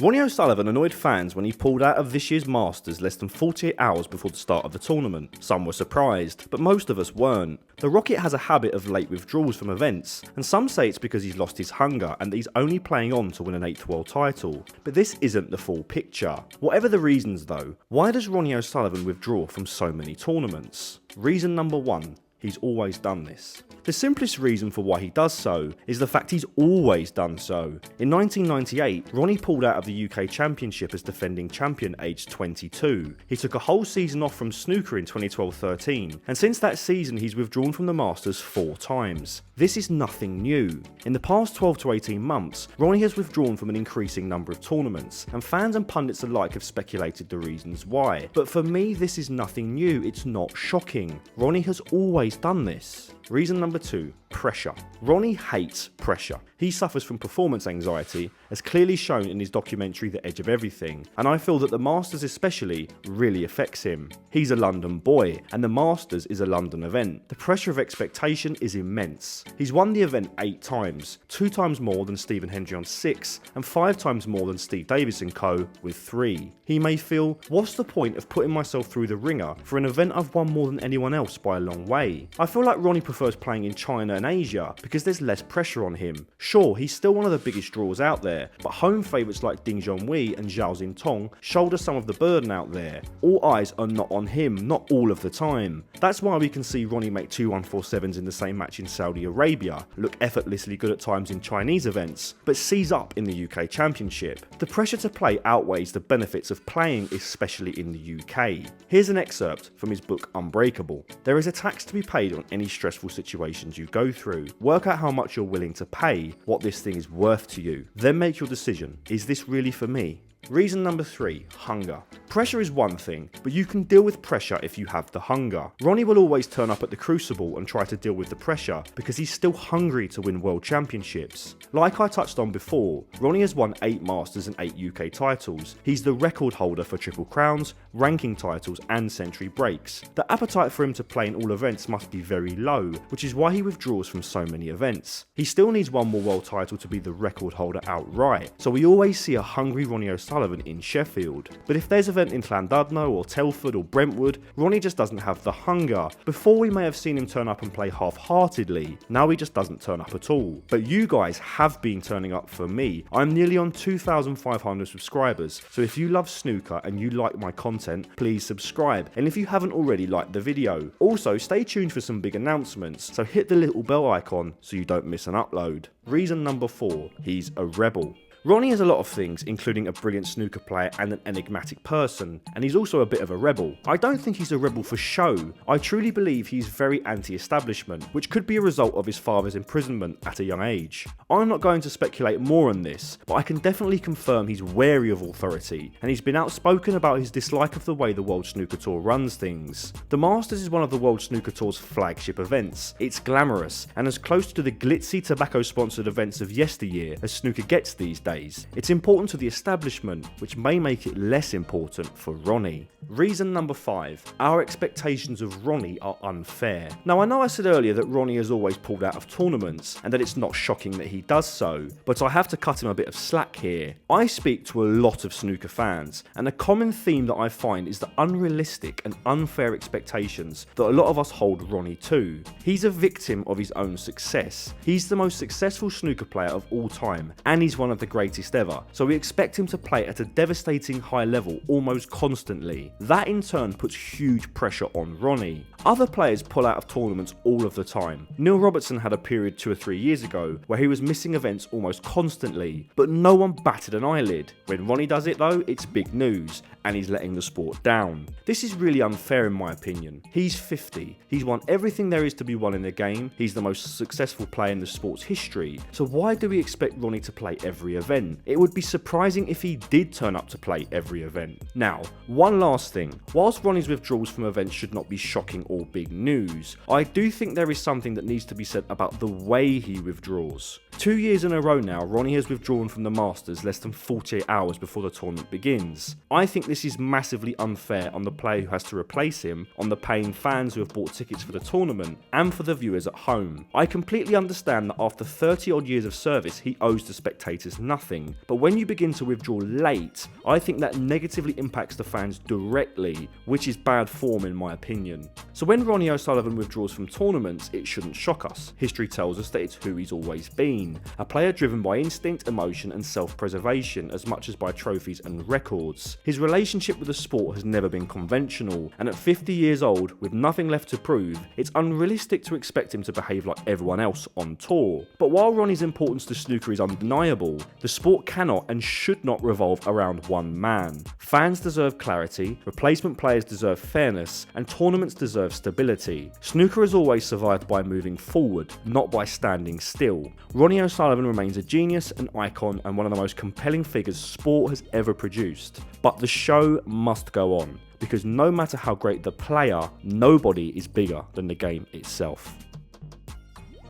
Ronnie O'Sullivan annoyed fans when he pulled out of this year's Masters less than 48 hours before the start of the tournament. Some were surprised, but most of us weren't. The Rocket has a habit of late withdrawals from events, and some say it's because he's lost his hunger and that he's only playing on to win an 8th world title. But this isn't the full picture. Whatever the reasons though, why does Ronnie O'Sullivan withdraw from so many tournaments? Reason number 1. He's always done this. The simplest reason for why he does so is the fact he's always done so. In 1998, Ronnie pulled out of the UK Championship as defending champion aged 22. He took a whole season off from snooker in 2012-13, and since that season he's withdrawn from the Masters 4 times. This is nothing new. In the past 12 to 18 months, Ronnie has withdrawn from an increasing number of tournaments, and fans and pundits alike have speculated the reasons why. But for me, this is nothing new, it's not shocking. Ronnie has always done this. Reason number 2. Pressure. Ronnie hates pressure. He suffers from performance anxiety, as clearly shown in his documentary The Edge of Everything, and I feel that the Masters especially really affects him. He's a London boy, and the Masters is a London event. The pressure of expectation is immense. He's won the event 8 times, 2 times more than Stephen Hendry on 6, and 5 times more than Steve Davis & co. with 3. He may feel, what's the point of putting myself through the ringer for an event I've won more than anyone else by a long way? I feel like Ronnie prefers playing in China and Asia because there's less pressure on him. Sure, he's still one of the biggest draws out there, but home favourites like Ding Junhui and Zhao Xintong shoulder some of the burden out there. All eyes are not on him, not all of the time. That's why we can see Ronnie make 2 147s in the same match in Saudi Arabia, look effortlessly good at times in Chinese events, but seize up in the UK Championship. The pressure to play outweighs the benefits of playing, especially in the UK. Here's an excerpt from his book Unbreakable. There is a tax to be paid on any stressful situations you go through. Work out how much you're willing to pay, what this thing is worth to you. Then make your decision. Is this really for me? Reason number 3. Hunger. Pressure is one thing, but you can deal with pressure if you have the hunger. Ronnie will always turn up at the Crucible and try to deal with the pressure because he's still hungry to win world championships. Like I touched on before, Ronnie has won 8 Masters and 8 UK titles. He's the record holder for Triple Crowns, ranking titles and century breaks. The appetite for him to play in all events must be very low, which is why he withdraws from so many events. He still needs one more world title to be the record holder outright, so we always see a hungry Ronnie O'Sullivan in Sheffield. But if there's an event in Llandudno or Telford or Brentwood, Ronnie just doesn't have the hunger. Before we may have seen him turn up and play half-heartedly, now he just doesn't turn up at all. But you guys have been turning up for me. I'm nearly on 2,500 subscribers, so if you love snooker and you like my content, please subscribe, and if you haven't already, like the video. Also, stay tuned for some big announcements, so hit the little bell icon so you don't miss an upload. Reason number 4. He's a rebel. Ronnie is a lot of things, including a brilliant snooker player and an enigmatic person, and he's also a bit of a rebel. I don't think he's a rebel for show. I truly believe he's very anti-establishment, which could be a result of his father's imprisonment at a young age. I'm not going to speculate more on this, but I can definitely confirm he's wary of authority, and he's been outspoken about his dislike of the way the World Snooker Tour runs things. The Masters is one of the World Snooker Tour's flagship events. It's glamorous, and as close to the glitzy tobacco-sponsored events of yesteryear as snooker gets these days. It's important to the establishment, which may make it less important for Ronnie. Reason number 5. Our expectations of Ronnie are unfair. Now, I know I said earlier that Ronnie has always pulled out of tournaments, and that it's not shocking that he does so, but I have to cut him a bit of slack here. I speak to a lot of snooker fans, and a common theme that I find is the unrealistic and unfair expectations that a lot of us hold Ronnie to. He's a victim of his own success. He's the most successful snooker player of all time, and he's one of the greatest ever, so we expect him to play at a devastating high level almost constantly. That in turn puts huge pressure on Ronnie. Other players pull out of tournaments all of the time. Neil Robertson had a period 2 or 3 years ago where he was missing events almost constantly, but no one batted an eyelid. When Ronnie does it though, it's big news, and he's letting the sport down. This is really unfair in my opinion. He's 50, he's won everything there is to be won in the game, he's the most successful player in the sport's history, so why do we expect Ronnie to play every event? It would be surprising if he did turn up to play every event. Now, one last thing. Whilst Ronnie's withdrawals from events should not be shocking or big news, I do think there is something that needs to be said about the way he withdraws. 2 years in a row now, Ronnie has withdrawn from the Masters less than 48 hours before the tournament begins. I think this is massively unfair on the player who has to replace him, on the paying fans who have bought tickets for the tournament, and for the viewers at home. I completely understand that after 30 odd years of service, he owes the spectators nothing. nothing, but when you begin to withdraw late, I think that negatively impacts the fans directly, which is bad form in my opinion. So when Ronnie O'Sullivan withdraws from tournaments, it shouldn't shock us. History tells us that it's who he's always been, a player driven by instinct, emotion and self-preservation as much as by trophies and records. His relationship with the sport has never been conventional, and at 50 years old, with nothing left to prove, it's unrealistic to expect him to behave like everyone else on tour. But while Ronnie's importance to snooker is undeniable, the sport cannot and should not revolve around one man. Fans deserve clarity, replacement players deserve fairness, and tournaments deserve stability. Snooker has always survived by moving forward, not by standing still. Ronnie O'Sullivan remains a genius, an icon, and one of the most compelling figures sport has ever produced. But the show must go on, because no matter how great the player, nobody is bigger than the game itself.